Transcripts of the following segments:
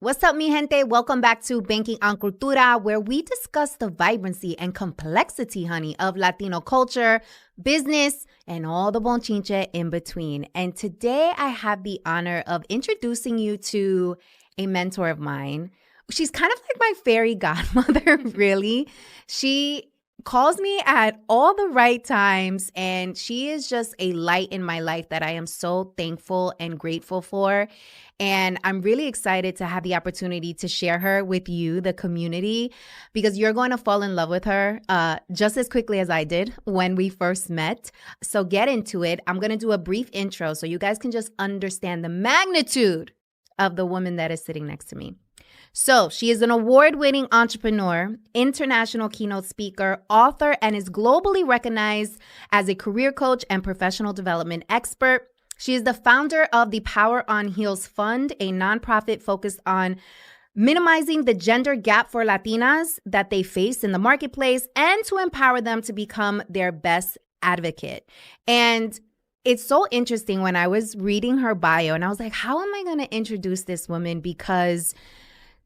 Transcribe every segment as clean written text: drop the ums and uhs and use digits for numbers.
What's up, mi gente? Welcome back to Banking on Cultura, where we discuss the vibrancy and complexity, honey, of Latino culture, business, and all the bonchinche in between. And today I have the honor of introducing you to a mentor of mine. She's kind of like my fairy godmother, really. She calls me at all the right times, and she is just a light in my life that I am so thankful and grateful for. And I'm really excited to have the opportunity to share her with you, the community, because you're going to fall in love with her just as quickly as I did when we first met. So get into it. I'm going to do a brief intro so you guys can just understand the magnitude of the woman that is sitting next to me. So she is an award-winning entrepreneur, international keynote speaker, author, and is globally recognized as a career coach and professional development expert. She is the founder of the Power on Heels Fund, a nonprofit focused on minimizing the gender gap for Latinas that they face in the marketplace and to empower them to become their best advocate. And it's so interesting when I was reading her bio and I was like, how am I going to introduce this woman? Because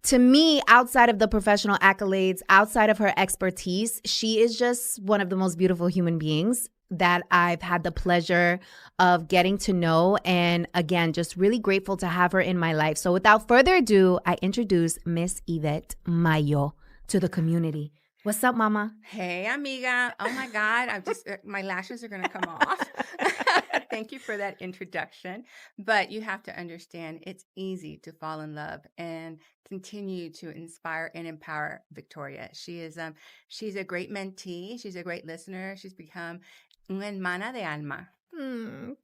to me, outside of the professional accolades, outside of her expertise, she is just one of the most beautiful human beings that I've had the pleasure of getting to know. And again, just really grateful to have her in my life. So without further ado, I introduce Miss Ivette Mayo to the community. What's up, mama? Hey, amiga. Oh my God. My lashes are going to come off. Thank you for that introduction. But you have to understand it's easy to fall in love and continue to inspire and empower Victoria. She's a great mentee. She's a great listener. She's become una hermana de alma.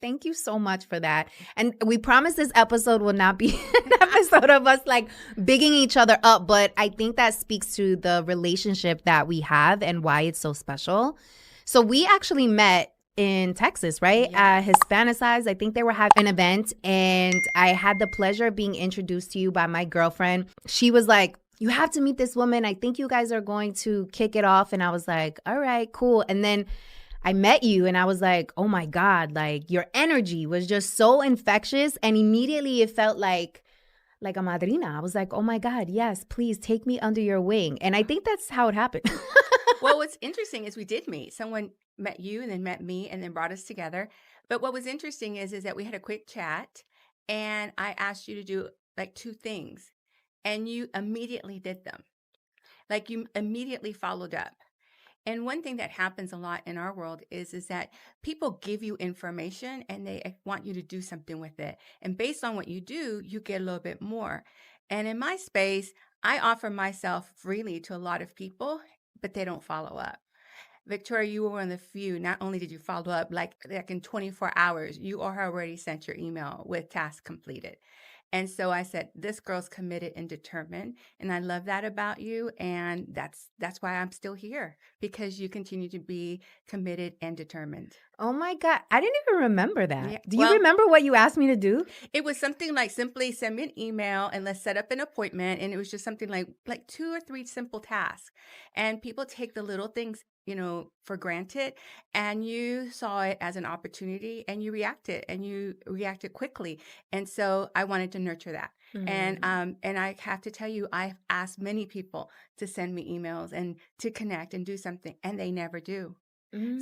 Thank you so much for that. And we promise this episode will not be an episode of us like bigging each other up, but I think that speaks to the relationship that we have and why it's so special. So we actually met in Texas, right? Yes. Hispanicize. I think they were having an event and I had the pleasure of being introduced to you by my girlfriend. She was like, you have to meet this woman. I think you guys are going to kick it off. And I was like, all right, cool. And then I met you and I was like, oh my God, like your energy was just so infectious. And immediately it felt like a madrina. I was like, oh my God, yes, please take me under your wing. And I think that's how it happened. Well, what's interesting is we did meet. Someone met you and then met me and then brought us together. But what was interesting is that we had a quick chat and I asked you to do like two things and you immediately did them. Like you immediately followed up. And one thing that happens a lot in our world is that people give you information and they want you to do something with it. And based on what you do, you get a little bit more. And in my space, I offer myself freely to a lot of people, but they don't follow up. Victoria, you were one of the few. Not only did you follow up, like in 24 hours, you already sent your email with task completed. And so I said, this girl's committed and determined. And I love that about you. And that's why I'm still here, because you continue to be committed and determined. Oh my God. I didn't even remember that. Yeah, Do you remember what you asked me to do? It was something like simply send me an email and let's set up an appointment. And it was just something like 2 or 3 simple tasks. And people take the little things, for granted, and you saw it as an opportunity and you reacted quickly. And so I wanted to nurture that. And I have to tell you, I've asked many people to send me emails and to connect and do something, and they never do.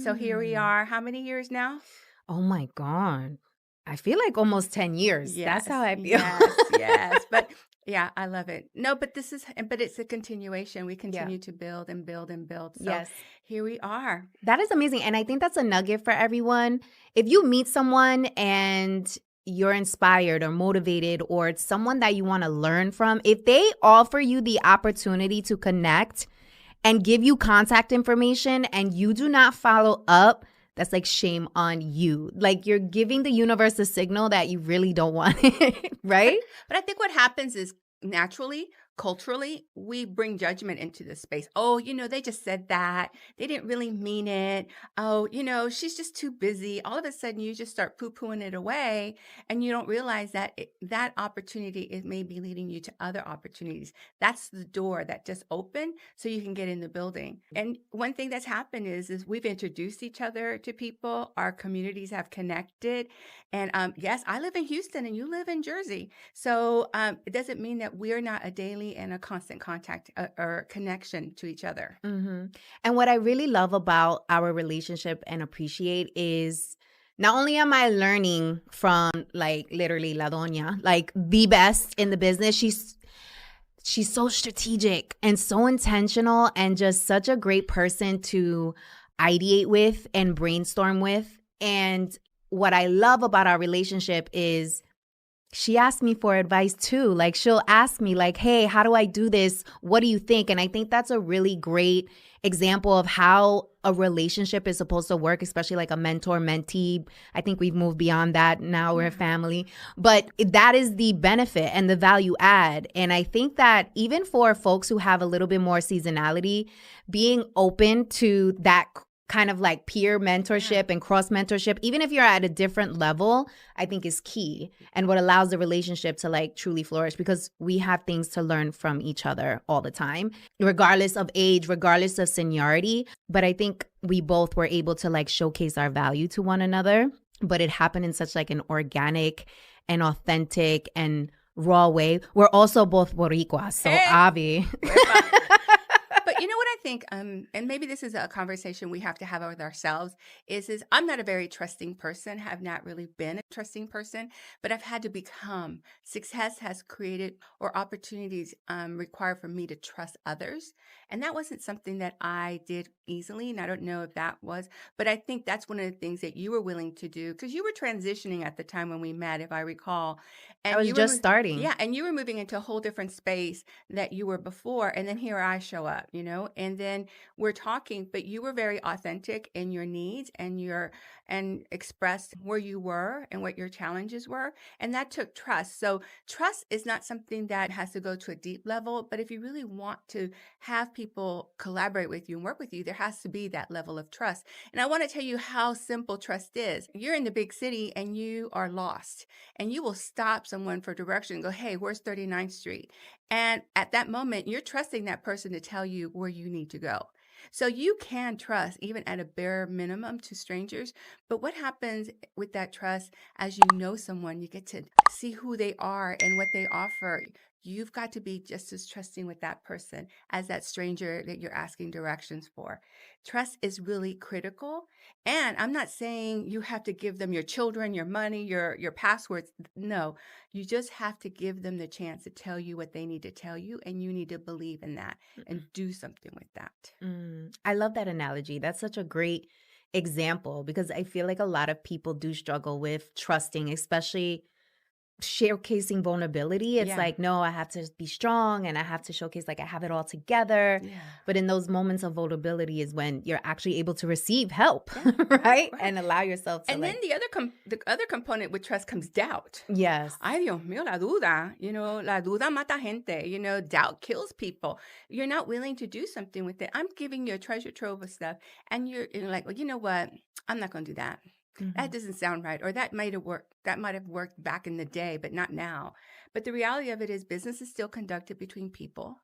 So here we are. How many years now? Oh my God. I feel like almost 10 years. Yes, That's how I feel. Yes. But yeah, I love it. No, but it's a continuation. We continue to build and build and build. So Yes. Here we are. That is amazing. And I think that's a nugget for everyone. If you meet someone and you're inspired or motivated, or it's someone that you want to learn from, if they offer you the opportunity to connect and give you contact information and you do not follow up, that's like shame on you. Like you're giving the universe a signal that you really don't want it, right? But I think what happens is naturally culturally, we bring judgment into this space. Oh, they just said that. They didn't really mean it. Oh, she's just too busy. All of a sudden, you just start poo-pooing it away, and you don't realize that that opportunity is maybe leading you to other opportunities. That's the door that just opened so you can get in the building. And one thing that's happened is we've introduced each other to people. Our communities have connected. And yes, I live in Houston and you live in Jersey. So it doesn't mean that we're not a daily and a constant contact or connection to each other. Mm-hmm. And what I really love about our relationship and appreciate is not only am I learning from like literally La Doña, like the best in the business, she's so strategic and so intentional and just such a great person to ideate with and brainstorm with. And what I love about our relationship is she asked me for advice too. Like she'll ask me like, hey, how do I do this? What do you think? And I think that's a really great example of how a relationship is supposed to work, especially like a mentor-mentee. I think we've moved beyond that. Now we're a family. But that is the benefit and the value add. And I think that even for folks who have a little bit more seasonality, being open to that kind of like peer mentorship and cross mentorship, even if you're at a different level, I think is key and what allows the relationship to like truly flourish, because we have things to learn from each other all the time, regardless of age, regardless of seniority. But I think we both were able to like showcase our value to one another, but it happened in such like an organic and authentic and raw way. We're also both Boricuas, so Avi. But you know what I think, and maybe this is a conversation we have to have with ourselves, is I'm not a very trusting person, have not really been a trusting person, but I've had to become. Success has created or opportunities require for me to trust others. And that wasn't something that I did easily. And I don't know if that was, but I think that's one of the things that you were willing to do because you were transitioning at the time when we met, if I recall. And I was just starting. Yeah. And you were moving into a whole different space that you were before. And then here I show up, and then we're talking, but you were very authentic in your needs and expressed where you were and what your challenges were. And that took trust. So trust is not something that has to go to a deep level, but if you really want to have people collaborate with you and work with you, there has to be that level of trust. And I want to tell you how simple trust is. You're in the big city and you are lost and you will stop someone for direction and go, hey, where's 39th Street? And at that moment, you're trusting that person to tell you where you need to go. So you can trust even at a bare minimum to strangers. But what happens with that trust as you know someone, you get to see who they are and what they offer. You've got to be just as trusting with that person as that stranger that you're asking directions for. Trust is really critical. And I'm not saying you have to give them your children, your money, your passwords. No, you just have to give them the chance to tell you what they need to tell you. And you need to believe in that and do something with that. I love that analogy. That's such a great example because I feel like a lot of people do struggle with trusting, especially showcasing vulnerability. It's like, no, I have to be strong and I have to showcase like I have it all together. Yeah. But in those moments of vulnerability is when you're actually able to receive help, right? And allow yourself to. And then the other component with trust comes doubt. Yes. Ay, Dios mío, la duda. La duda mata gente. Doubt kills people. You're not willing to do something with it. I'm giving you a treasure trove of stuff. And you're like, well, you know what? I'm not going to do that. That doesn't sound right. Or that might have worked. That might have worked back in the day, but not now. But the reality of it is business is still conducted between people.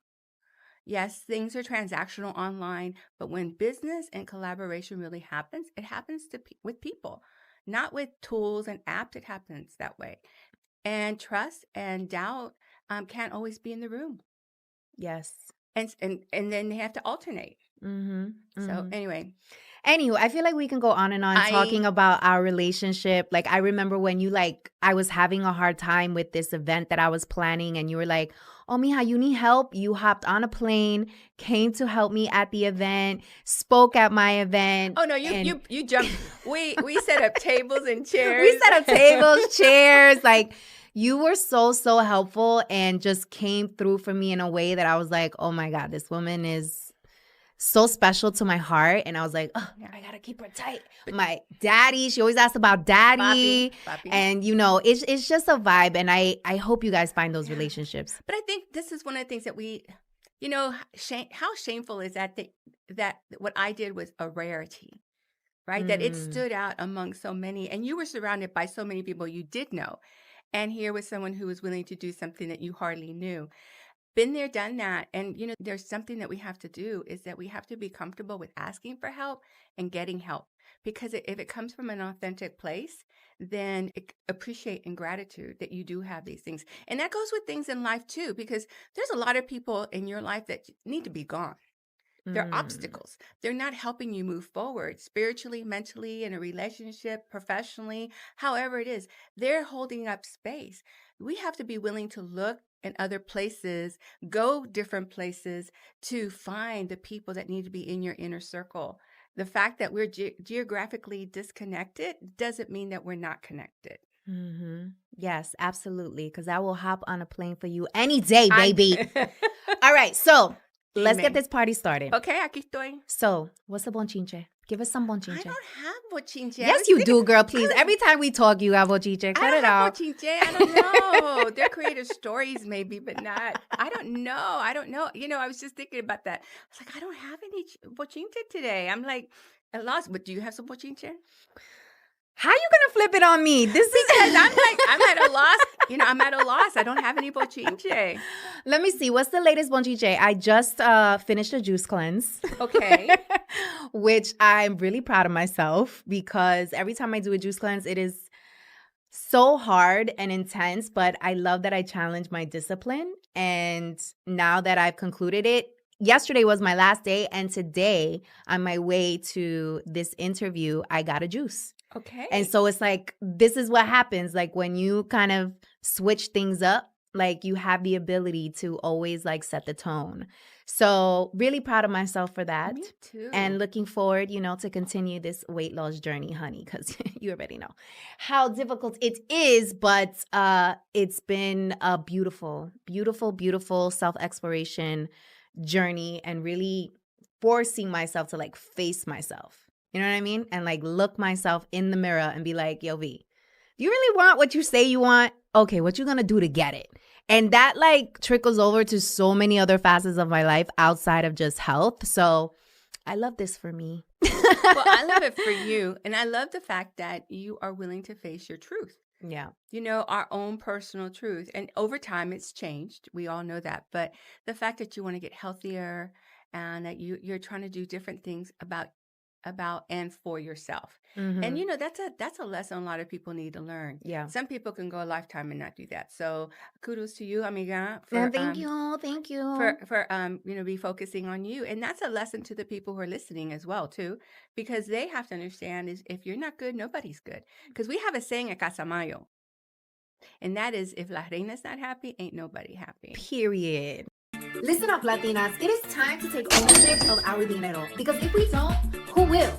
Yes, things are transactional online, but when business and collaboration really happens, it happens with people, not with tools and apps. It happens that way. And trust and doubt can't always be in the room. Yes. And then they have to alternate. So anyway, I feel like we can go on and on talking about our relationship. Like, I remember when I was having a hard time with this event that I was planning and you were like, oh, mija, you need help. You hopped on a plane, came to help me at the event, spoke at my event. Oh, no, you jumped. We set up tables and chairs. We set up tables, chairs. Like, you were so, so helpful and just came through for me in a way that I was like, oh, my God, this woman is so special to my heart. And I was like, oh, Yeah. I got to keep her tight. My daddy, she always asked about daddy. Papi. And, you know, it's just a vibe. And I hope you guys find those relationships. But I think this is one of the things that we, you know, how shameful is that that what I did was a rarity, right? That it stood out among so many, and you were surrounded by so many people you did know. And here was someone who was willing to do something that you hardly knew. Been there, done that. And, you know, there's something that we have to do is that we have to be comfortable with asking for help and getting help. Because if it comes from an authentic place, then appreciate and gratitude that you do have these things. And that goes with things in life too, because there's a lot of people in your life that need to be gone. They're obstacles. They're not helping you move forward spiritually, mentally, in a relationship, professionally, however it is. They're holding up space. We have to be willing to look in other places, go different places to find the people that need to be in your inner circle. The fact that we're geographically disconnected doesn't mean that we're not connected. Yes, absolutely. Because I will hop on a plane for you any day, baby. All right. So let's get this party started. Okay, aquí estoy. So, what's the bonchinche? Give us some I bonchinche. don't have bochinche. Yes, you do, girl. Please. Every time we talk, you have bonchinche. Cut it out. Bochinche. I don't know. They're creative stories, maybe, but not. I don't know. You know, I was just thinking about that. I was like, I don't have any bochinche today. I'm like, I lost. But do you have some bochinche? How you gonna flip it on me? This is because I'm at a loss. You know, I'm at a loss. I don't have any bochinche. Let me see. What's the latest bonchinche? I just finished a juice cleanse. Okay. Which I'm really proud of myself because every time I do a juice cleanse, it is so hard and intense. But I love that I challenge my discipline. And now that I've concluded it, yesterday was my last day. And today, on my way to this interview, I got a juice. Okay. And so it's like, this is what happens. Like when you kind of switch things up, like you have the ability to always like set the tone. So really proud of myself for that. Me too. And looking forward, you know, to continue this weight loss journey, honey, because you already know how difficult it is. But it's been a beautiful, beautiful, beautiful self-exploration journey and really forcing myself to like face myself. You know what I mean? And like look myself in the mirror and be like, yo, V, do you really want what you say you want? Okay, what you gonna do to get it? And that like trickles over to so many other facets of my life outside of just health. So I love this for me. Well, I love it for you. And I love the fact that you are willing to face your truth. Yeah. You know, our own personal truth. And over time, it's changed. We all know that. But the fact that you want to get healthier and that you're trying to do different things about and for yourself. And you know, that's a lesson a lot of people need to learn. Yeah. Some people can go a lifetime and not do that. So kudos to you, amiga. For, thank you. For you know, be focusing on you. And that's a lesson to the people who are listening as well, too, because they have to understand is if you're not good, nobody's good. Because we have a saying at Casa Mayo, and that is, if la reina's not happy, ain't nobody happy. Period. Listen up, Latinas. It is time to take ownership of our dinero. Because if we don't, who will?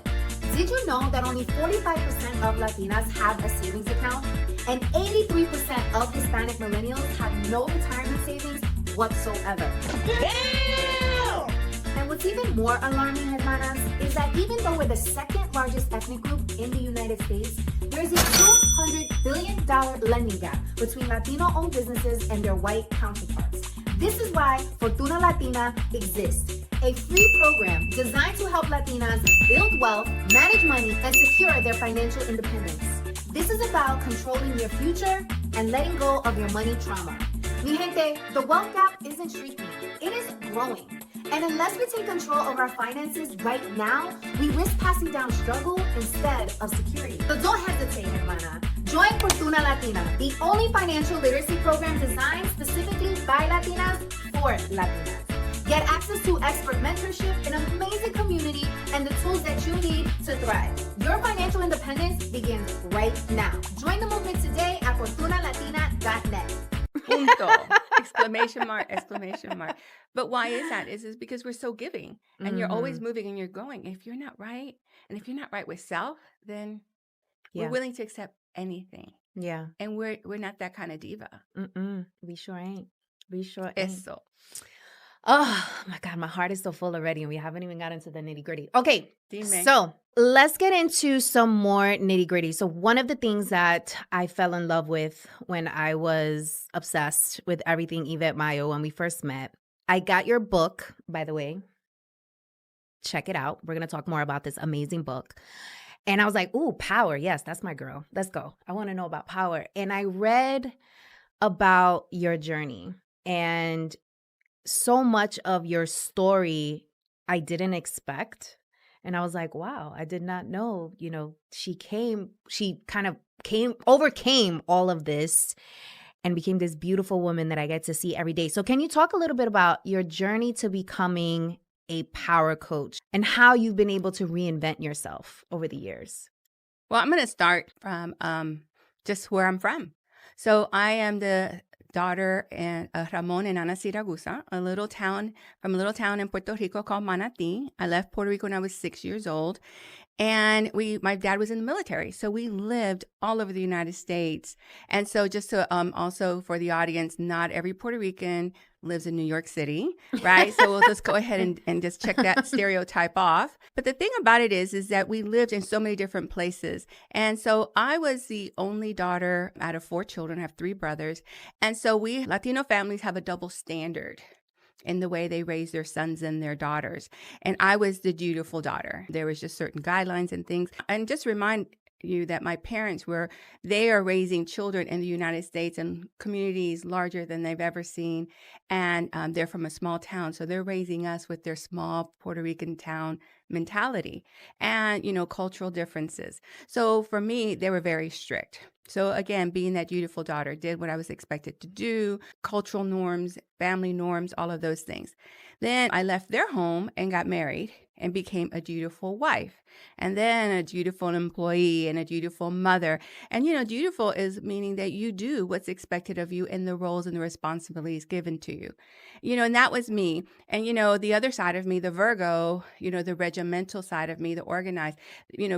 Did you know that only 45% of Latinas have a savings account? And 83% of Hispanic millennials have no retirement savings whatsoever? Damn! And what's even more alarming, hermanas, is that even though we're the second largest ethnic group in the United States, there is a $200 billion lending gap between Latino-owned businesses and their white counterparts. This is why Fortuna Latina exists, a free program designed to help Latinas build wealth, manage money, and secure their financial independence. This is about controlling your future and letting go of your money trauma. Mi gente, the wealth gap isn't shrinking, it is growing. And unless we take control of our finances right now, we risk passing down struggle instead of security. So don't hesitate, hermana. Join Cultura Latina, the only financial literacy program designed specifically by Latinas for Latinas. Get access to expert mentorship, an amazing community, and the tools that you need to thrive. Your financial independence begins right now. Join the movement today at fortunalatina.net. Punto. Exclamation mark, exclamation mark. But why is that? Is because we're so giving and you're always moving and you're going. If you're not right, and if you're not right with self, then we're willing to accept anything. Yeah. And we're not that kind of diva. We sure ain't. We sure ain't. Eso. Oh my God, my heart is so full already, and we haven't even got into the nitty gritty. Okay, Dime. so let's get into some more nitty gritty. So, one of the things that I fell in love with when I was obsessed with everything Ivette Mayo when we first met, I got your book, by the way. Check it out. We're going to talk more about this amazing book. And I was like, ooh, power. Yes, that's my girl. Let's go. I want to know about power. And I read about your journey, and so much of your story I didn't expect. And I was like, wow, I did not know, she kind of overcame all of this and became this beautiful woman that I get to see every day. So can you talk a little bit about your journey to becoming a power coach and how you've been able to reinvent yourself over the years? Well, I'm going to start from just where I'm from. So I am the daughter of Ramon and Ana Siragusa, a little town in Puerto Rico called Manatí. I left Puerto Rico when I was 6 years old. And my dad was in the military, so we lived all over the United States. And so just to also for the audience, not every Puerto Rican lives in New York City, right? So we'll just go ahead and just check that stereotype off. But the thing about it is that we lived in so many different places. And so I was the only daughter out of 4 children. I have 3 brothers. And so we Latino families have a double standard in the way they raise their sons and their daughters. And I was the dutiful daughter. There was just certain guidelines and things. And just remind you that my parents they are raising children in the United States and communities larger than they've ever seen. And they're from a small town. So they're raising us with their small Puerto Rican town mentality and, cultural differences. So for me, they were very strict. So again, being that dutiful daughter, did what I was expected to do, cultural norms, family norms, all of those things. Then I left their home and got married and became a dutiful wife, and then a dutiful employee and a dutiful mother. And, dutiful is meaning that you do what's expected of you in the roles and the responsibilities given to you. And that was me. And, the other side of me, the Virgo, the regimental side of me, the organized,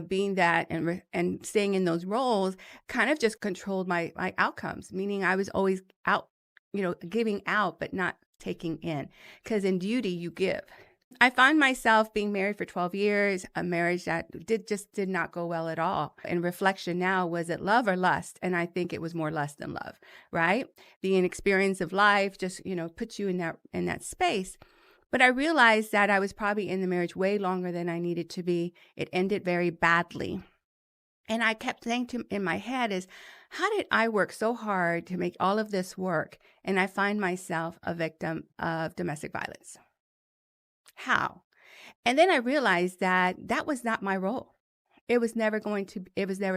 being that and staying in those roles kind of just controlled my outcomes, meaning I was always out, giving out, but not taking in, because in duty you give. I find myself being married for 12 years, a marriage that did not go well at all. In reflection now, was it love or lust? And I think it was more lust than love, right? The inexperience of life just, puts you in that space. But I realized that I was probably in the marriage way longer than I needed to be. It ended very badly. And I kept thinking in my head is, how did I work so hard to make all of this work? And I find myself a victim of domestic violence. How? And then I realized that that was not my role. It was never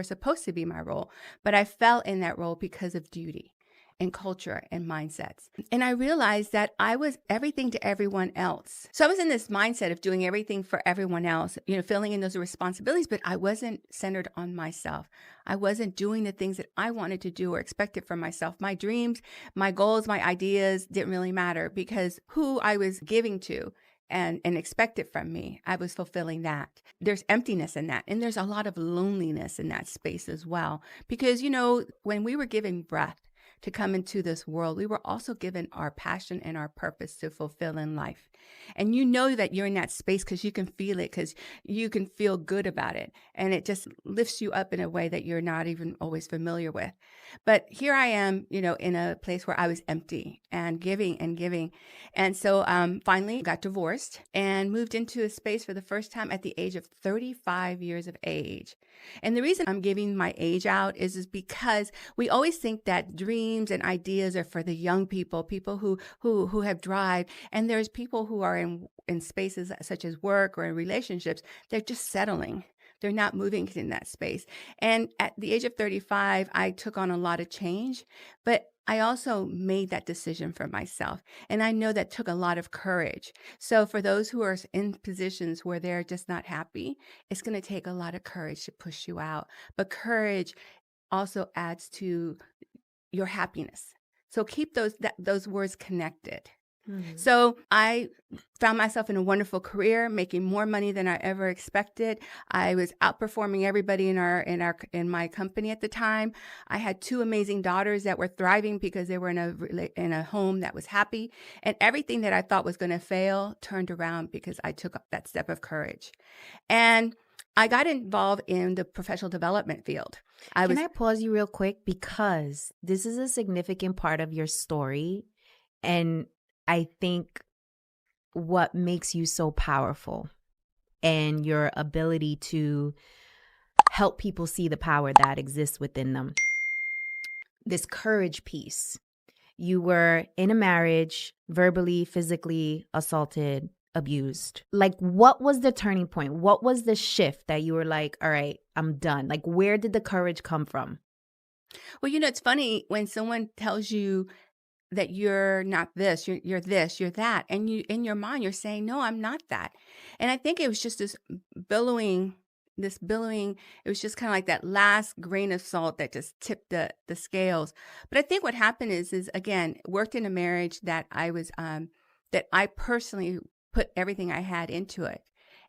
supposed to be my role, but I fell in that role because of duty and culture and mindsets. And I realized that I was everything to everyone else. So I was in this mindset of doing everything for everyone else, filling in those responsibilities, but I wasn't centered on myself. I wasn't doing the things that I wanted to do or expected from myself. My dreams, my goals, my ideas didn't really matter, because who I was giving to and expected from me, I was fulfilling that. There's emptiness in that. And there's a lot of loneliness in that space as well. Because, when we were given breath to come into this world, we were also given our passion and our purpose to fulfill in life. And that you're in that space because you can feel it, because you can feel good about it. And it just lifts you up in a way that you're not even always familiar with. But here I am, in a place where I was empty and giving and giving. And so finally got divorced and moved into a space for the first time at the age of 35 years of age. And the reason I'm giving my age out is because we always think that dreams and ideas are for the young people who have drive. And there's people who are in spaces such as work or in relationships, they're just settling. They're not moving in that space. And at the age of 35, I took on a lot of change, but I also made that decision for myself. And I know that took a lot of courage. So for those who are in positions where they're just not happy, it's going to take a lot of courage to push you out. But courage also adds to your happiness. So keep those words connected. Mm. So I found myself in a wonderful career, making more money than I ever expected. I was outperforming everybody in my company at the time. I had two amazing daughters that were thriving because they were in a home that was happy, and everything that I thought was going to fail turned around because I took that step of courage. And I got involved in the professional development field. I Can was I pause you real quick? Because this is a significant part of your story. And I think what makes you so powerful and your ability to help people see the power that exists within them. This courage piece. You were in a marriage, verbally, physically assaulted, abused. Like, what was the turning point? What was the shift that you were like, all right, I'm done? Like, where did the courage come from? Well, it's funny when someone tells you that you're not this, you're this, you're that, and you in your mind you're saying, "No, I'm not that." And I think it was just billowing, this billowing. It was just kind of like that last grain of salt that just tipped the scales. But I think what happened is again worked in a marriage that that I personally put everything I had into it.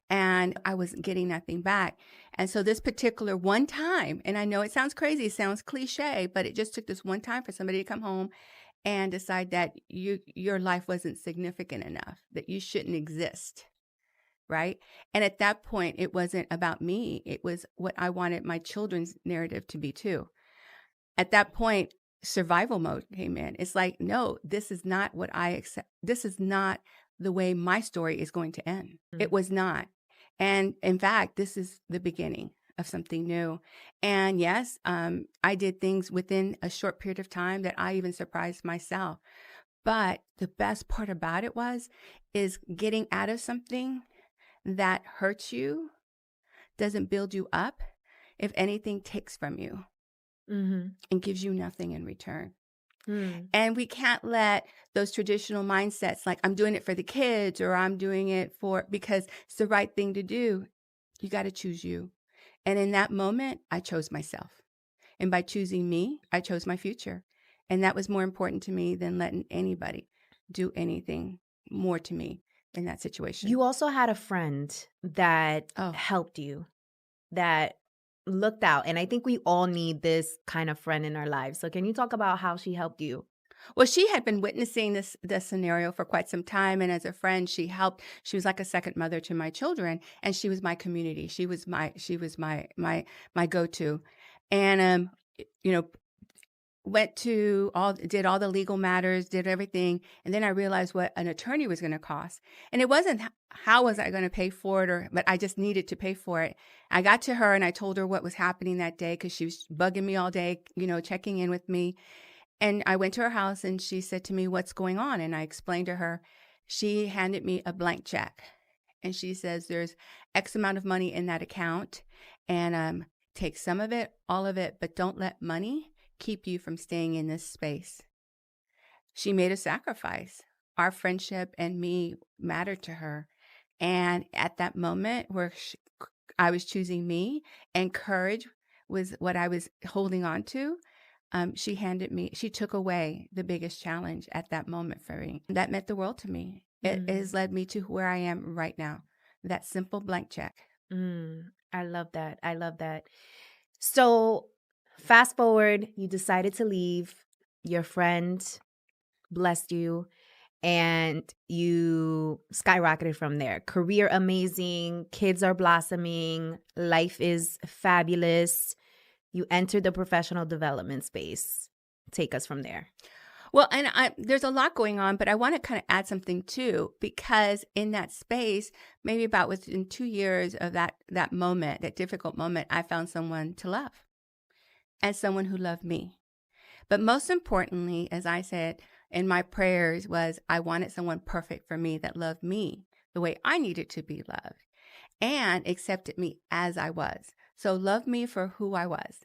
And I was getting nothing back. And so this particular one time, and I know it sounds crazy, it sounds cliche, but it just took this one time for somebody to come home and decide that your life wasn't significant enough, that you shouldn't exist, right? And at that point, it wasn't about me. It was what I wanted my children's narrative to be too. At that point, survival mode came in. It's like, no, this is not what I accept. This is not the way my story is going to end. It was not. And in fact, this is the beginning of something new. And yes, I did things within a short period of time that I even surprised myself. But the best part about it is getting out of something that hurts you, doesn't build you up. If anything, takes from you Mm-hmm. and gives you nothing in return. Mm. And we can't let those traditional mindsets, like I'm doing it for the kids or I'm doing it because it's the right thing to do. You got to choose you. And in that moment, I chose myself. And by choosing me, I chose my future. And that was more important to me than letting anybody do anything more to me in that situation. You also had a friend that Oh, helped you, that looked out. And I think we all need this kind of friend in our lives. So can you talk about how she helped you? well, she had been witnessing this scenario for quite some time, and as a friend, she helped. She was like a second mother to my children, and she was my community. She was my go-to, and you know, did all the legal matters, did everything, and then I realized what an attorney was going to cost, and it wasn't how was I going to pay for it, but I just needed to pay for it. I got to her and I told her what was happening that day because she was bugging me all day, checking in with me. And I went to her house and she said to me, "What's going on?" And I explained to her. She handed me a blank check and she says, "There's X amount of money in that account and take some of it, all of it, but don't let money keep you from staying in this space." She made a sacrifice. Our friendship and me mattered to her. And at that moment where I was choosing me and courage was what I was holding on to, she took away the biggest challenge at that moment for me. That meant the world to me. It has led me to where I am right now. That simple blank check. I love that. I love that. So fast forward, you decided to leave. Your friend blessed you and you skyrocketed from there. Career amazing, kids are blossoming, life is fabulous. You entered the professional development space. Take us from there. Well, and there's a lot going on, but I want to kind of add something too, because in that space, maybe about within 2 years of that moment, that difficult moment, I found someone to love and someone who loved me. But most importantly, as I said in my prayers, was I wanted someone perfect for me that loved me the way I needed to be loved and accepted me as I was. So loved me for who I was.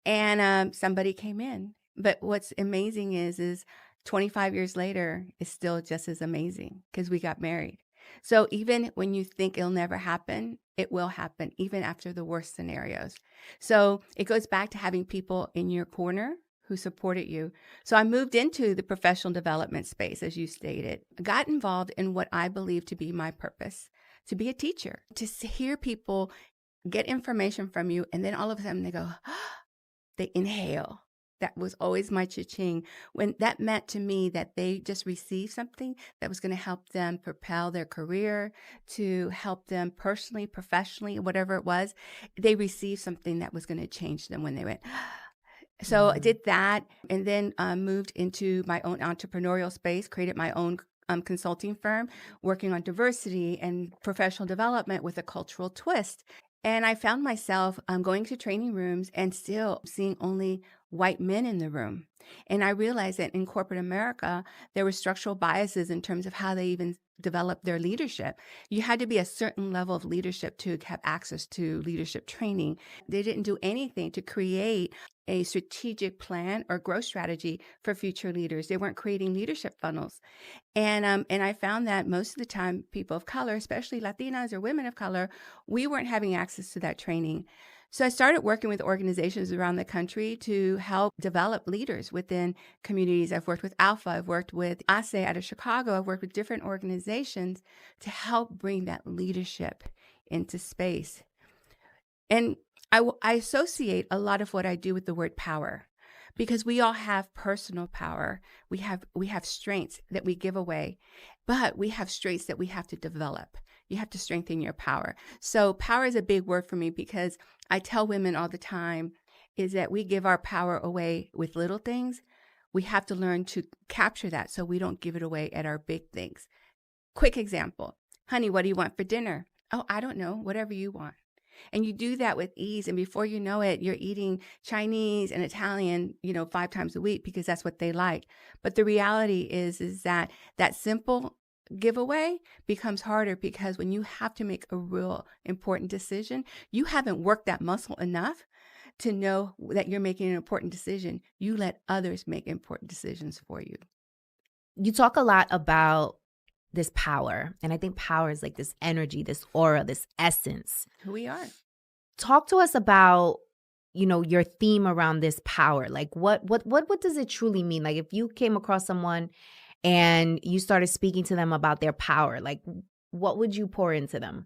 And somebody came in. But what's amazing is 25 years later, it's still just as amazing because we got married. So even when you think it'll never happen, it will happen, even after the worst scenarios. So it goes back to having people in your corner who supported you. So I moved into the professional development space, as you stated. I got involved in what I believe to be my purpose, to be a teacher, to hear people get information from you, and then all of a sudden they go, they inhale. That was always my cha-ching. When that meant to me that they just received something that was going to help them propel their career, to help them personally, professionally, whatever it was. They received something that was going to change them when they went. So I did that, and then moved into my own entrepreneurial space, created my own consulting firm, working on diversity and professional development with a cultural twist. And I found myself going to training rooms and still seeing only white men in the room. And I realized that in corporate America, there were structural biases in terms of how they even developed their leadership. You had to be a certain level of leadership to have access to leadership training. They didn't do anything to create a strategic plan or growth strategy for future leaders. They weren't creating leadership funnels. And I found that most of the time, people of color, especially Latinas or women of color, we weren't having access to that training. So I started working with organizations around the country to help develop leaders within communities. I've worked with Alpha, I've worked with ASE out of Chicago, I've worked with different organizations to help bring that leadership into space. And I associate a lot of what I do with the word power, because we all have personal power. We have strengths that we give away, but we have strengths that we have to develop. You have to strengthen your power. So power is a big word for me, because I tell women all the time is that we give our power away with little things. We have to learn to capture that so we don't give it away at our big things. Quick example. Honey, what do you want for dinner? Oh, I don't know. Whatever you want. And you do that with ease. And before you know it, you're eating Chinese and Italian, 5 times a week, because that's what they like. But the reality is that simple giveaway becomes harder, because when you have to make a real important decision, you haven't worked that muscle enough to know that you're making an important decision. You let others make important decisions for you. You talk a lot about this power, and I think power is like this energy, this aura, this essence. Who we are. Talk to us about, your theme around this power. Like what does it truly mean? Like if you came across someone and you started speaking to them about their power, like what would you pour into them?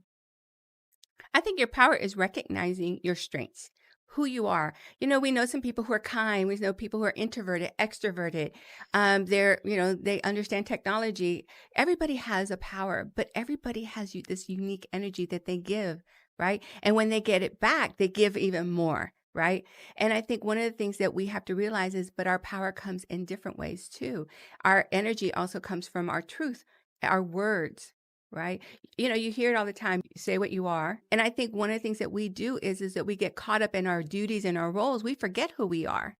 I think your power is recognizing your strengths, who you are. We know some people who are kind. We know people who are introverted, extroverted. They understand technology. Everybody has a power, but everybody has this unique energy that they give, right? And when they get it back, they give even more, right? And I think one of the things that we have to realize is, but our power comes in different ways too. Our energy also comes from our truth, our words, right? You hear it all the time. You say what you are. And I think one of the things that we do is that we get caught up in our duties and our roles. We forget who we are.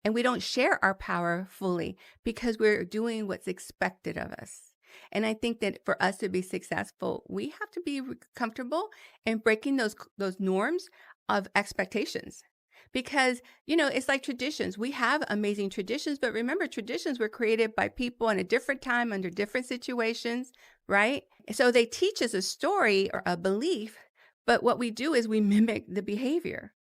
And we don't share our power fully because we're doing what's expected of us. And I think that for us to be successful, we have to be comfortable in breaking those norms of expectations. Because, it's like traditions. We have amazing traditions, but remember, traditions were created by people in a different time under different situations, right? So they teach us a story or a belief, but what we do is we mimic the behavior,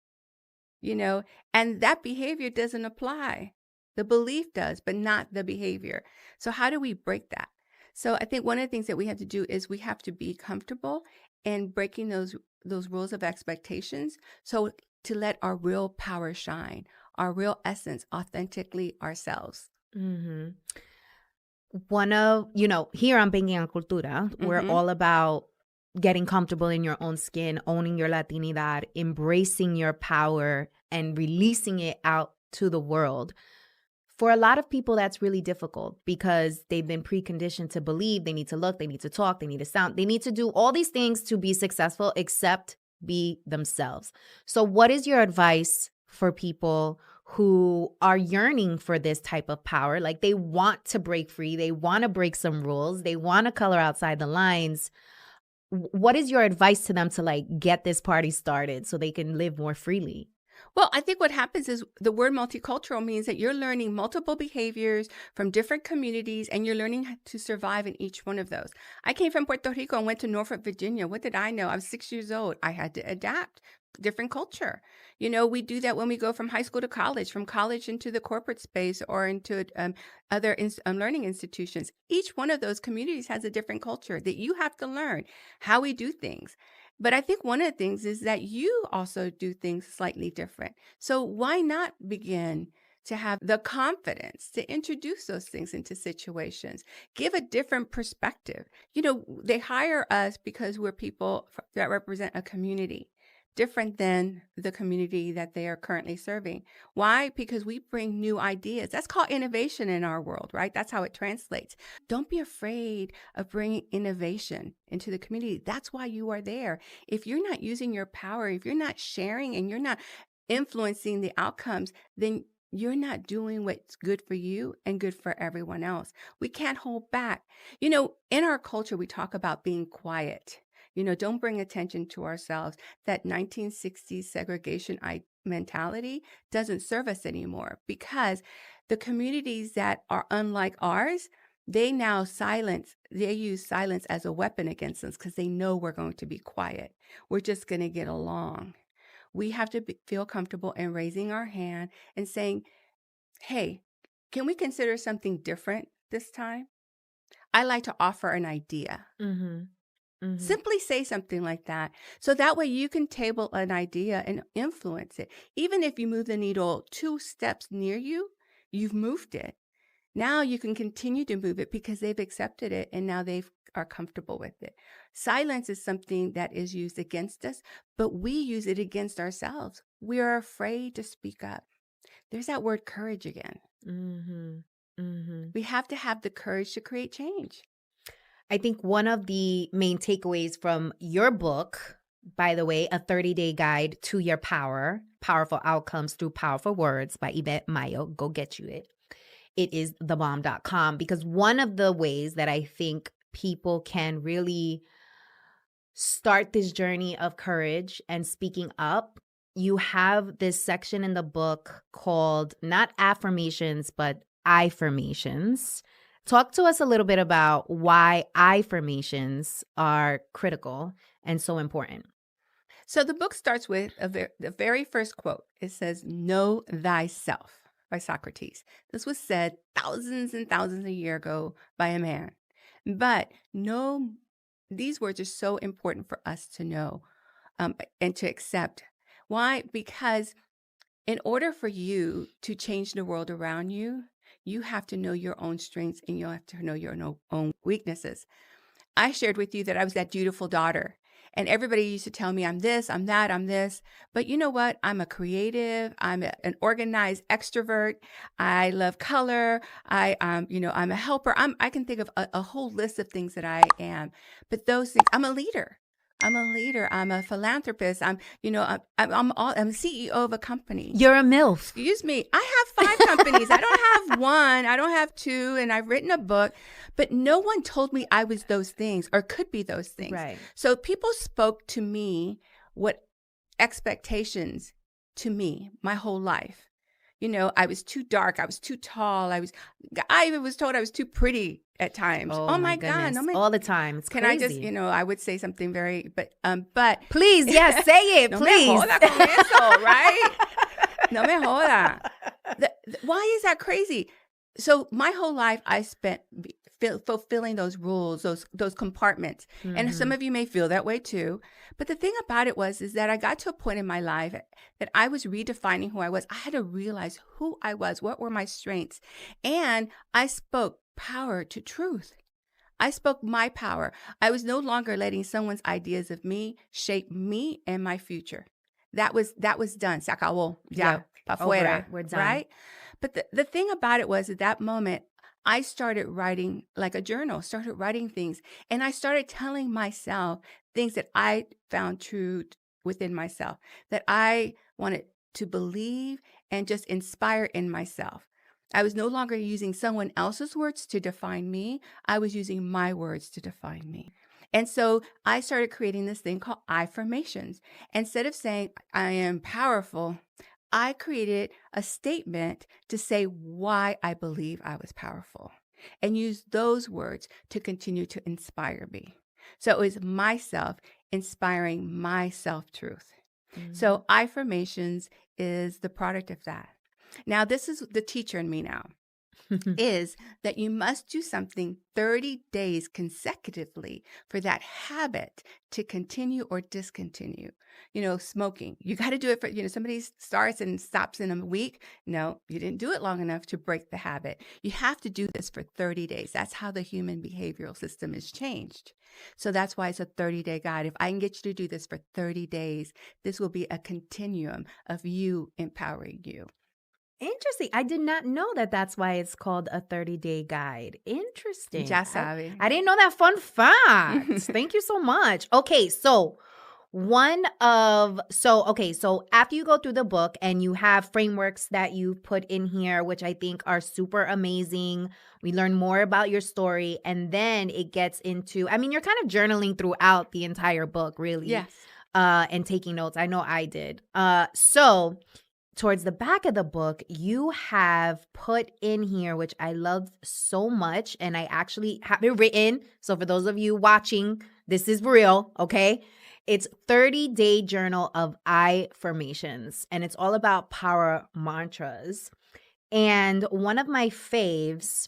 and that behavior doesn't apply. The belief does, but not the behavior. So how do we break that? So I think one of the things that we have to do is we have to be comfortable in breaking those rules of expectations. So to let our real power shine, our real essence, authentically ourselves. Mm-hmm. One of, here on Banking on Cultura, we're all about getting comfortable in your own skin, owning your Latinidad, embracing your power, and releasing it out to the world. For a lot of people, that's really difficult because they've been preconditioned to believe they need to look, they need to talk, they need to sound, they need to do all these things to be successful except be themselves. So what is your advice for people who are yearning for this type of power? Like they want to break free, they want to break some rules, they want to color outside the lines. What is your advice to them to get this party started so they can live more freely? Well, I think what happens is the word multicultural means that you're learning multiple behaviors from different communities, and you're learning to survive in each one of those. I came from Puerto Rico and went to Norfolk, Virginia. What did I know? I was 6 years old. I had to adapt, different culture. We do that when we go from high school to college, from college into the corporate space or into other learning institutions. Each one of those communities has a different culture that you have to learn how we do things. But I think one of the things is that you also do things slightly different. So why not begin to have the confidence to introduce those things into situations, give a different perspective? They hire us because we're people that represent a community different than the community that they are currently serving. Why? Because we bring new ideas. That's called innovation in our world, right? That's how it translates. Don't be afraid of bringing innovation into the community. That's why you are there. If you're not using your power, if you're not sharing and you're not influencing the outcomes, then you're not doing what's good for you and good for everyone else. We can't hold back. In our culture, we talk about being quiet. Don't bring attention to ourselves. That 1960s segregation mentality doesn't serve us anymore, because the communities that are unlike ours, they use silence as a weapon against us because they know we're going to be quiet. We're just going to get along. We have to feel comfortable in raising our hand and saying, hey, can we consider something different this time? I like to offer an idea. Mm-hmm. Mm-hmm. Simply say something like that. So that way you can table an idea and influence it. Even if you move the needle 2 steps near you, you've moved it. Now you can continue to move it because they've accepted it and now they are comfortable with it. Silence is something that is used against us, but we use it against ourselves. We are afraid to speak up. There's that word courage again. Mm-hmm. Mm-hmm. We have to have the courage to create change. I think one of the main takeaways from your book, by the way, A 30-Day Guide to Your Power, Powerful Outcomes Through Powerful Words by Ivette Mayo. Go get you it. It is thebomb.com, because one of the ways that I think people can really start this journey of courage and speaking up, you have this section in the book called not affirmations, but affirmations. Talk to us a little bit about why affirmations are critical and so important. So the book starts with the very first quote. It says, "Know thyself," by Socrates. This was said thousands and thousands of years ago by a man. But these words are so important for us to know and to accept. Why? Because in order for you to change the world around you, you have to know your own strengths and you have to know your own weaknesses. I shared with you that I was that dutiful daughter. And everybody used to tell me I'm this, I'm that, I'm this. But you know what? I'm a creative. I'm an organized extrovert. I love color. I'm a helper. I can think of a whole list of things that I am. But those things, I'm a leader. I'm a leader. I'm a philanthropist. I'm CEO of a company. You're a MILF. Excuse me. I have 5 companies. I don't have 1. I don't have 2. And I've written a book. But no one told me I was those things or could be those things. Right. So people spoke to me what expectations to me my whole life. I was too dark. I was too tall. I even was told I was too pretty at times. Oh my God. No, all the time. It's can crazy. I just, I would say something but please, yes, say it, no please. Me joda con eso, right? No me joda. Why is that crazy? So my whole life I spent fulfilling those rules, those compartments. Mm-hmm. And some of you may feel that way too. But the thing about it is that I got to a point in my life that I was redefining who I was. I had to realize who I was, what were my strengths. And I spoke power to truth. I spoke my power. I was no longer letting someone's ideas of me shape me and my future. That was done. Se acabó. Ya, pa fuera. We're done. Right? But the thing about it was at that moment, I started writing like a journal, started writing things. And I started telling myself things that I found true within myself, that I wanted to believe and just inspire in myself. I was no longer using someone else's words to define me. I was using my words to define me. And so I started creating this thing called affirmations. Instead of saying, I am powerful, I created a statement to say why I believe I was powerful and use those words to continue to inspire me. So it was myself inspiring my self-truth. So affirmations is the product of that. Now, this is the teacher in me now. Is that you must do something 30 days consecutively for that habit to continue or discontinue. Smoking. You got to do it for, somebody starts and stops in a week. No, you didn't do it long enough to break the habit. You have to do this for 30 days. That's how the human behavioral system is changed. So that's why it's a 30-day guide. If I can get you to do this for 30 days, this will be a continuum of you empowering you. Interesting. I did not know that that's why it's called a 30-day guide. Interesting. Ya sabe. I didn't know that fun fact. Thank you so much. Okay, so so after you go through the book and you have frameworks that you put in here, which I think are super amazing, we learn more about your story, and then it gets into, you're kind of journaling throughout the entire book, really. Yes. And taking notes. I know I did. So towards the back of the book, you have put in here, which I love so much, and I actually have it written. So for those of you watching, this is real, okay? It's 30-day journal of affirmations, and it's all about power mantras. And one of my faves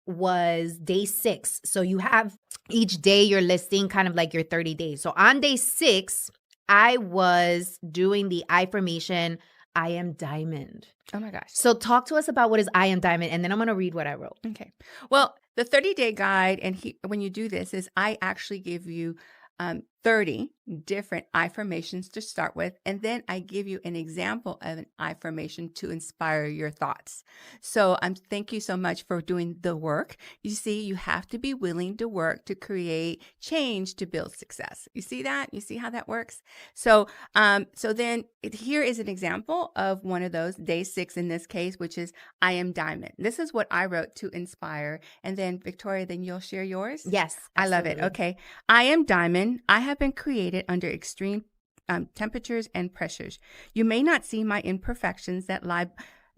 was day 6. So you have each day you're listing kind of like your 30 days. So on day 6, I was doing the affirmation, I am diamond. Oh my gosh. So talk to us about what is I am diamond, and then I'm going to read what I wrote. Okay. Well, the 30-day guide, and when you do this, is I actually give you 30 different affirmations to start with, and then I give you an example of an affirmation to inspire your thoughts. So thank you so much for doing the work. You see, you have to be willing to work to create change to build success. You see that? You see how that works? So then here is an example of one of those, day 6 in this case, which is I am diamond. This is what I wrote to inspire. And then Victoria, then you'll share yours? Yes, absolutely. I love it. Okay. I am diamond. I have been created under extreme temperatures and pressures. You may not see my imperfections that lie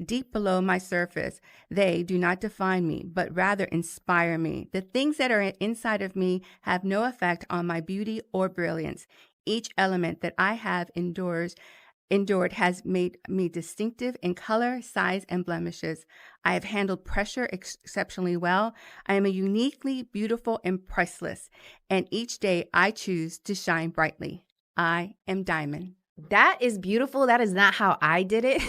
deep below my surface. They do not define me, but rather inspire me. The things that are inside of me have no effect on my beauty or brilliance. Each element that I have endured has made me distinctive in color, size, and blemishes. I have handled pressure exceptionally well. I am uniquely beautiful and priceless. And each day I choose to shine brightly. I am diamond. That is beautiful. That is not how I did it.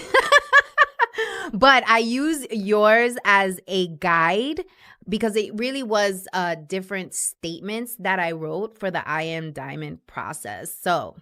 But I use yours as a guide because it really was different statements that I wrote for the I am diamond process. So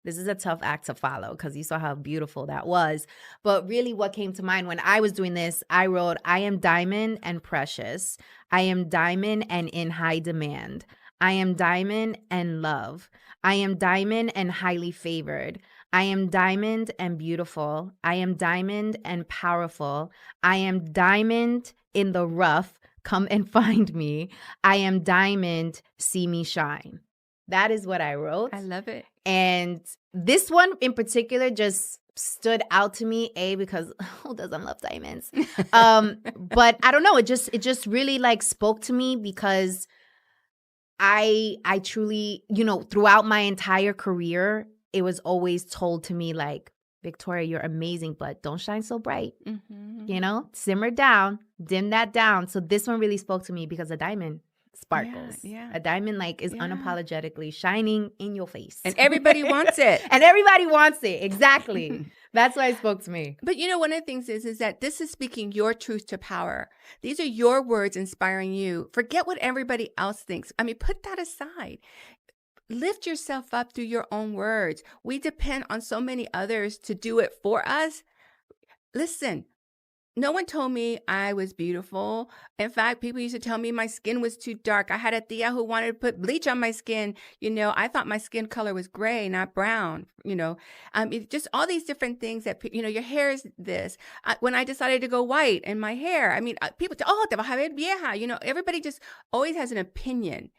this is a tough act to follow because you saw how beautiful that was. But really what came to mind when I was doing this, I wrote, I am diamond and precious. I am diamond and in high demand. I am diamond and love. I am diamond and highly favored. I am diamond and beautiful. I am diamond and powerful. I am diamond in the rough. Come and find me. I am diamond. See me shine. That is what I wrote. I love it. And this one in particular just stood out to me, because who doesn't love diamonds? But I don't know, it just really like spoke to me because I truly, throughout my entire career, it was always told to me like, Victoria, you're amazing, but don't shine so bright. Mm-hmm. Simmer down, dim that down. So this one really spoke to me because a diamond sparkles. Yeah. A diamond is unapologetically shining in your face. And everybody wants it. And everybody wants it. Exactly. That's why it spoke to me. But one of the things is that this is speaking your truth to power. These are your words inspiring you. Forget what everybody else thinks. Put that aside. Lift yourself up through your own words. We depend on so many others to do it for us. Listen, no one told me I was beautiful. In fact, people used to tell me my skin was too dark. I had a tia who wanted to put bleach on my skin. I thought my skin color was gray, not brown. Just all these different things that, your hair is this. When I decided to go white in my hair, people say, oh, te vas a ver vieja. Everybody just always has an opinion.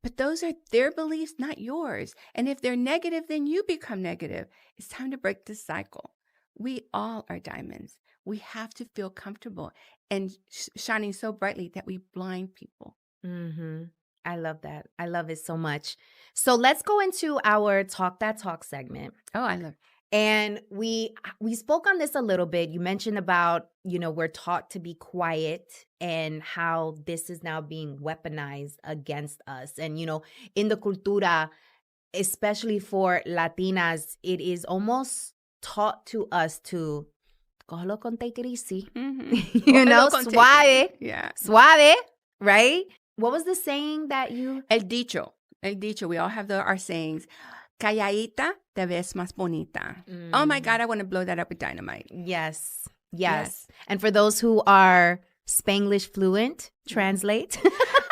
But those are their beliefs, not yours. And if they're negative, then you become negative. It's time to break this cycle. We all are diamonds. We have to feel comfortable and shining so brightly that we blind people. Mm-hmm. I love that. I love it so much. So let's go into our Talk That Talk segment. Oh, I love. And we spoke on this a little bit. You mentioned about, we're taught to be quiet and how this is now being weaponized against us. And, in the cultura, especially for Latinas, it is almost taught to us to cógelo con take it easy. Suave. Yeah. Suave, right? What was the saying that you... El dicho. We all have our sayings. Calladita te ves más bonita. Oh my God, I want to blow that up with dynamite. Yes. And for those who are Spanglish fluent, translate.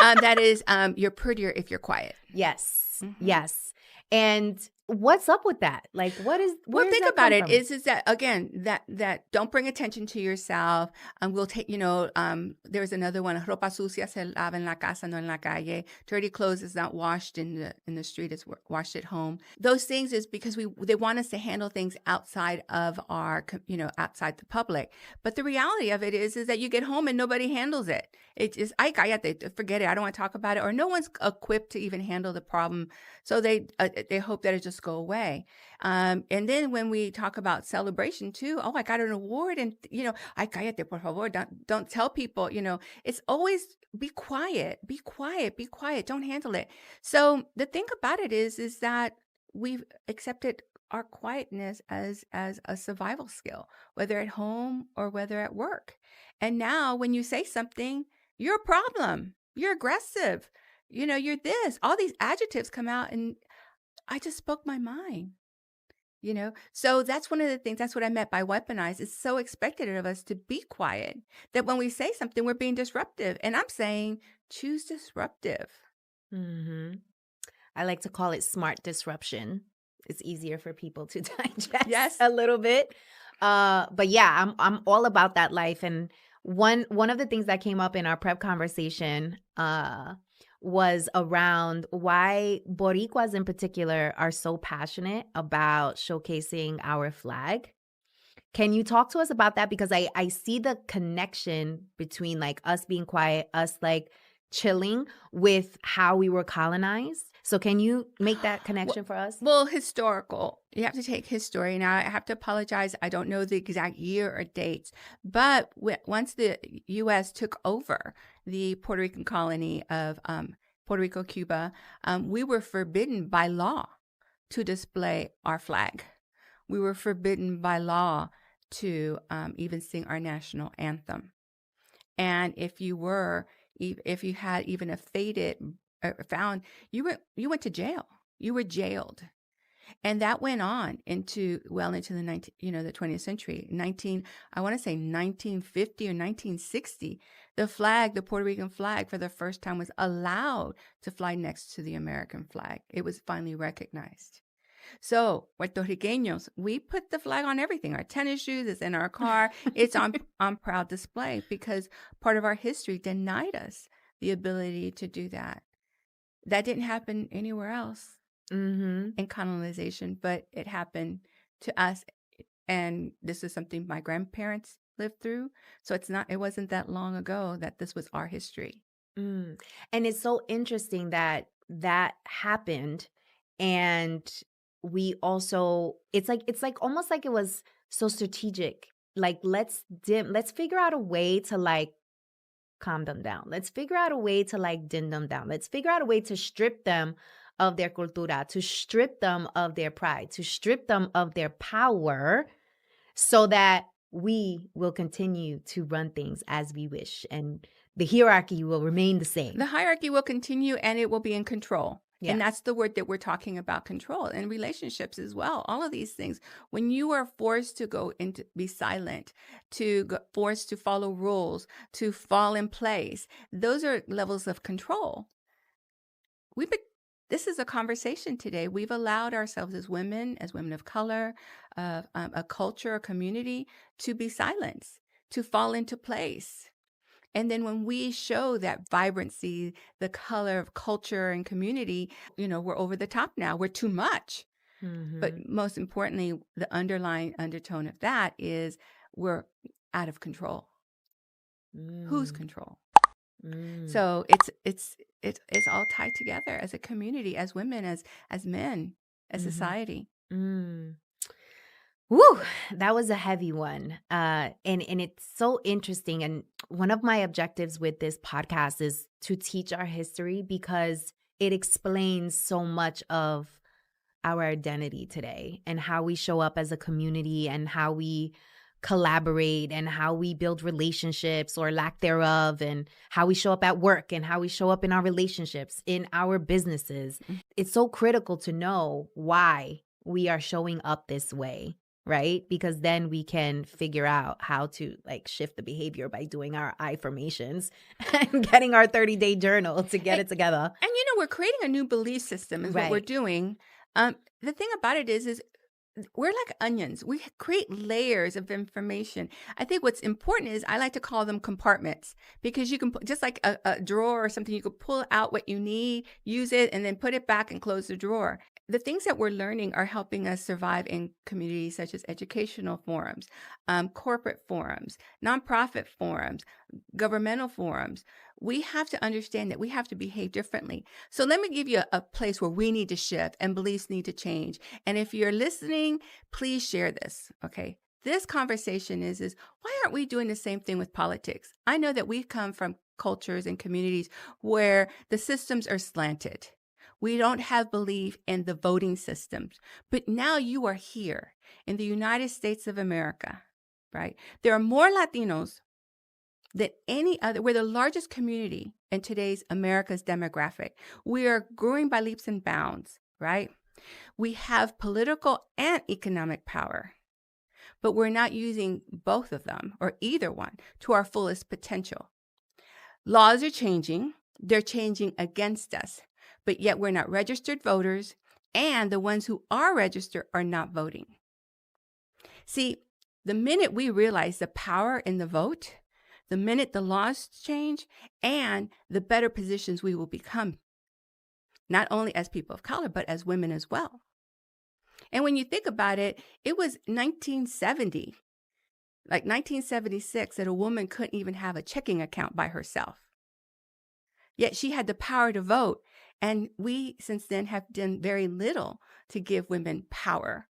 That is, you're prettier if you're quiet. Yes. Yes. And what's up with that? Like, well, think about it. Is that, again, that don't bring attention to yourself. We'll take, there's another one. Ropa sucia se lava en la casa, no en la calle. Dirty clothes is not washed in the street. It's washed at home. Those things is because they want us to handle things outside of our, outside the public. But the reality of it is that you get home and nobody handles it. It's just, ay, cállate, forget it. I don't want to talk about it. Or no one's equipped to even handle the problem. So they hope that it just go away. And then when we talk about celebration too, oh, I got an award, and ay, cállate, por favor, don't tell people, it's always be quiet, don't handle it. So the thing about it is that we've accepted our quietness as a survival skill, whether at home or whether at work. And now when you say something, you're a problem, you're aggressive, you're this, all these adjectives come out, and I just spoke my mind, So that's one of the things, that's what I meant by weaponized. It's so expected of us to be quiet that when we say something, we're being disruptive. And I'm saying, choose disruptive. Mm-hmm. I like to call it smart disruption. It's easier for people to digest a little bit. But yeah, I'm all about that life. And one of the things that came up in our prep conversation was around why Boricuas in particular are so passionate about showcasing our flag. Can you talk to us about that? Because I see the connection between like us being quiet, us like chilling with how we were colonized. So can you make that connection for us? Well, historical. You have to take history. Now, I have to apologize. I don't know the exact year or dates. But once the U.S. took over the Puerto Rican colony of Puerto Rico, Cuba, we were forbidden by law to display our flag. We were forbidden by law to even sing our national anthem. And if you had even a faded found, you went to jail. You were jailed. And that went on into the 20th century. I want to say 1950 or 1960, the Puerto Rican flag for the first time was allowed to fly next to the American flag. It was finally recognized. So, Puerto Ricanos, we put the flag on everything. Our tennis shoes, it's in our car. It's on proud display because part of our history denied us the ability to do that. That didn't happen anywhere else in colonization, but it happened to us. And this is something my grandparents lived through. So it wasn't that long ago that this was our history. And it's so interesting that happened. And we also, it's like almost like it was so strategic. Like, let's figure out a way to like calm them down. Let's figure out a way to like dim them down. Let's figure out a way to strip them of their cultura, to strip them of their pride, to strip them of their power so that we will continue to run things as we wish. And the hierarchy will remain the same. The hierarchy will continue and it will be in control. Yeah. And that's the word that we're talking about, control, and relationships as well. All of these things. When you are forced to go into be silent, forced to follow rules, to fall in place, those are levels of control. This is a conversation today. We've allowed ourselves as women of color, a culture, a community, to be silenced, to fall into place. And then when we show that vibrancy, the color of culture and community, we're over the top now. We're too much. But most importantly, the underlying undertone of that is we're out of control. Whose control? Mm. So it's all tied together as a community, as women, as men, as Mhm. society. Mm. Woo, that was a heavy one. And it's so interesting. And one of my objectives with this podcast is to teach our history because it explains so much of our identity today and how we show up as a community and how we collaborate and how we build relationships or lack thereof and how we show up at work and how we show up in our relationships, in our businesses. Mm. It's so critical to know why we are showing up this way, right? Because then we can figure out how to like shift the behavior by doing our affirmations and getting our 30-day journal to get And, it together. and we're creating a new belief system is what we're Right. doing. The thing about it is we're like onions. We create layers of information. I think what's important is I like to call them compartments because you can just like a drawer or something, you could pull out what you need, use it, and then put it back and close the drawer. The things that we're learning are helping us survive in communities such as educational forums, corporate forums, nonprofit forums, governmental forums. We have to understand that we have to behave differently. So let me give you a place where we need to shift and beliefs need to change. And if you're listening, please share this. Okay. This conversation is why aren't we doing the same thing with politics? I know that we come from cultures and communities where the systems are slanted. We don't have belief in the voting systems. But now you are here in the United States of America, right? There are more Latinos than any other. We're the largest community in today's America's demographic. We are growing by leaps and bounds, right? We have political and economic power, but we're not using both of them or either one to our fullest potential. Laws are changing. They're changing against us, but yet we're not registered voters, and the ones who are registered are not voting. See, the minute we realize the power in the vote, the minute the laws change, and the better positions we will become, not only as people of color, but as women as well. And when you think about it, it was 1970, like 1976, that a woman couldn't even have a checking account by herself. Yet she had the power to vote. And we, since then, have done very little to give women power.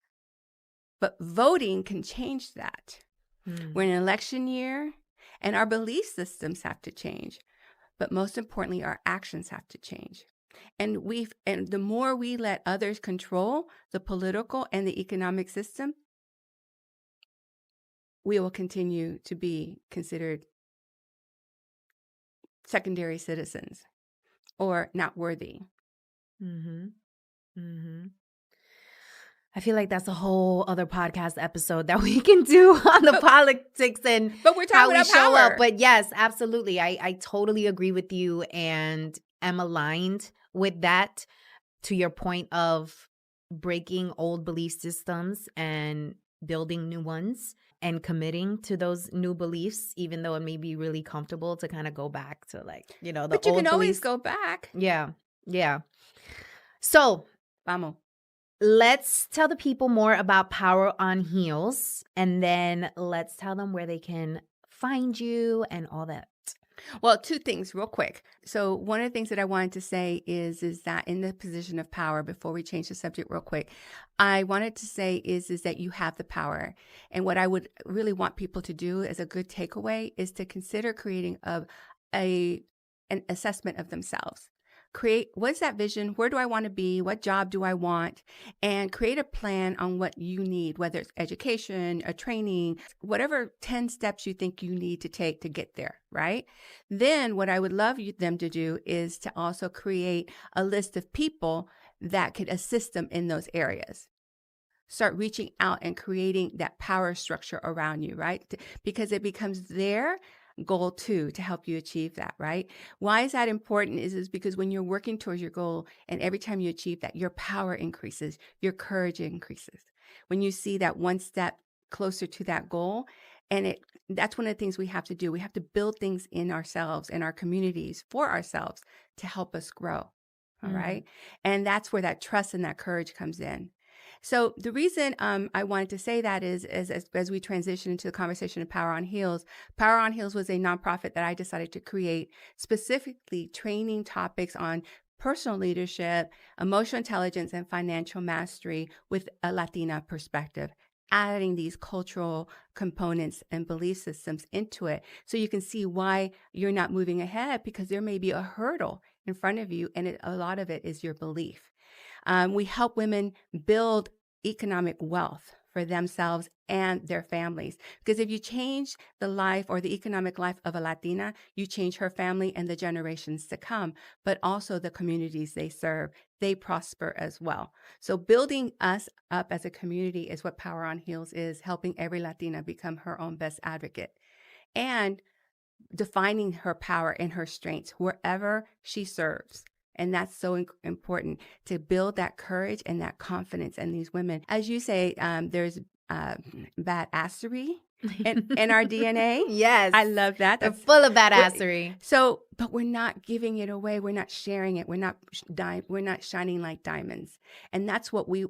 But voting can change that. We're in an election year, and our belief systems have to change. But most importantly, our actions have to change. And the more we let others control the political and the economic system, we will continue to be considered secondary citizens or not worthy. Mm-hmm. Mm-hmm. I feel like that's a whole other podcast episode that we can do on the politics and But we're how talking we about show power. up. But yes, absolutely. I totally agree with you and am aligned with that, to your point of breaking old belief systems and building new ones and committing to those new beliefs, even though it may be really comfortable to kind of go back to like, the But you old can always beliefs. go back. Yeah. Yeah. So Vamos. let's tell the people more about Power on Heels, and then let's tell them where they can find you and all that. Well, two things real quick. So one of the things that I wanted to say is that in the position of power, before we change the subject real quick, I wanted to say is that you have the power. And what I would really want people to do as a good takeaway is to consider creating an assessment of themselves. Create, what's that vision? Where do I want to be? What job do I want? And create a plan on what you need, whether it's education, a training, whatever 10 steps you think you need to take to get there, right? Then what I would love them to do is to also create a list of people that could assist them in those areas. Start reaching out and creating that power structure around you, right? Because it becomes their goal too to help you achieve that, right? Why is that important is because when you're working towards your goal and every time you achieve that, your power increases, your courage increases. When you see that one step closer to that goal, and that's one of the things we have to do. We have to build things in ourselves, in our communities, for ourselves to help us grow. All right. And that's where that trust and that courage comes in. So the reason I wanted to say that is as we transition into the conversation of Power on Heels was a nonprofit that I decided to create specifically training topics on personal leadership, emotional intelligence, and financial mastery with a Latina perspective, adding these cultural components and belief systems into it so you can see why you're not moving ahead, because there may be a hurdle in front of you, and a lot of it is your belief. We help women build economic wealth for themselves and their families. Because if you change the life or the economic life of a Latina, you change her family and the generations to come, but also the communities they serve. They prosper as well. So building us up as a community is what Power on Heels is, helping every Latina become her own best advocate and defining her power and her strengths wherever she serves. And that's so important to build that courage and that confidence in these women. As you say, there's badassery in our DNA. Yes. I love that. They're full of badassery. But we're not giving it away. We're not sharing it. We're not shining like diamonds. And that's what we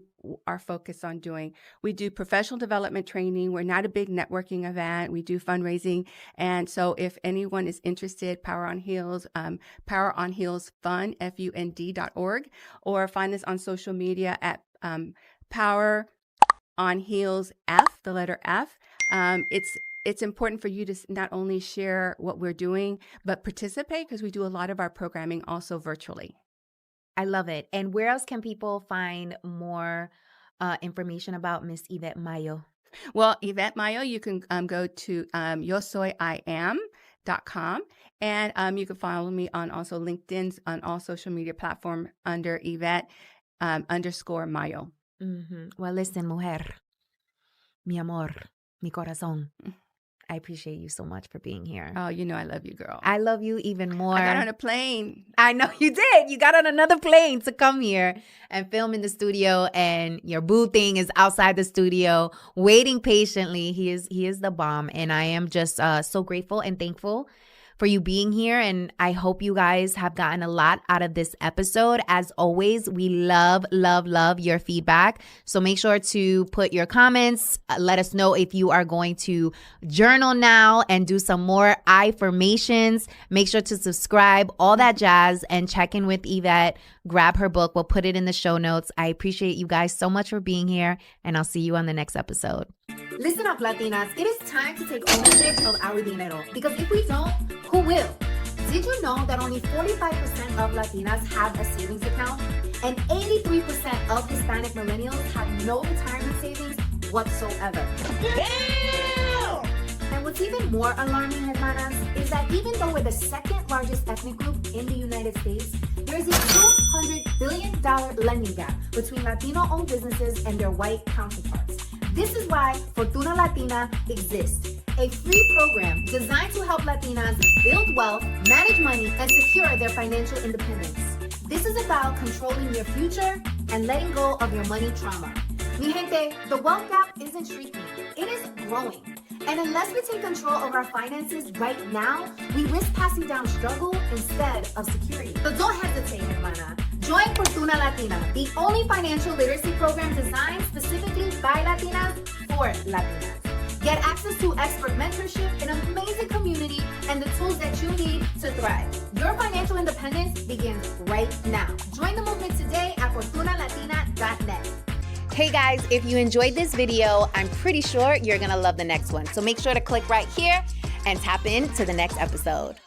are focused on doing. We do professional development training. We're not a big networking event. We do fundraising. And so if anyone is interested, Power on Heels, Power on Heels Fund, FUND.org, or find us on social media at Power on Heels F, the letter F. It's important for you to not only share what we're doing, but participate, because we do a lot of our programming also virtually. I love it. And where else can people find more information about Miss Ivette Mayo? Well, Ivette Mayo, you can go to yosoyIam.com, and you can follow me on also LinkedIn, on all social media platforms under Ivette _Mayo. Mm-hmm. Well, listen, mujer, mi amor, mi corazón. I appreciate you so much for being here. Oh, you know I love you, girl. I love you even more. I got on a plane. I know you did. You got on another plane to come here and film in the studio, and your boo thing is outside the studio waiting patiently. He is the bomb, and I am just so grateful and thankful for you being here, and I hope you guys have gotten a lot out of this episode. As always, we love, love, love your feedback. So make sure to put your comments. Let us know if you are going to journal now and do some more affirmations. Make sure to subscribe, all that jazz, and check in with Ivette. Grab her book. We'll put it in the show notes. I appreciate you guys so much for being here, and I'll see you on the next episode. Listen up, Latinas. It is time to take ownership of our dinero, because if we don't, who will? Did you know that only 45% of Latinas have a savings account, and 83% of Hispanic millennials have no retirement savings whatsoever? Damn! And what's even more alarming, hermanas, is that even though we're the second largest ethnic group in the United States, there is a $200 billion lending gap between Latino-owned businesses and their white counterparts. This is why Fortuna Latina exists, a free program designed to help Latinas build wealth, manage money, and secure their financial independence. This is about controlling your future and letting go of your money trauma. Mi gente, the wealth gap isn't shrinking, it is growing. And unless we take control of our finances right now, we risk passing down struggle instead of security. So don't hesitate, hermana. Join Cultura Latina, the only financial literacy program designed specifically by Latinas for Latinas. Get access to expert mentorship, an amazing community, and the tools that you need to thrive. Your financial independence begins right now. Join the movement today at fortunalatina.net. Hey guys, if you enjoyed this video, I'm pretty sure you're gonna love the next one. So make sure to click right here and tap into the next episode.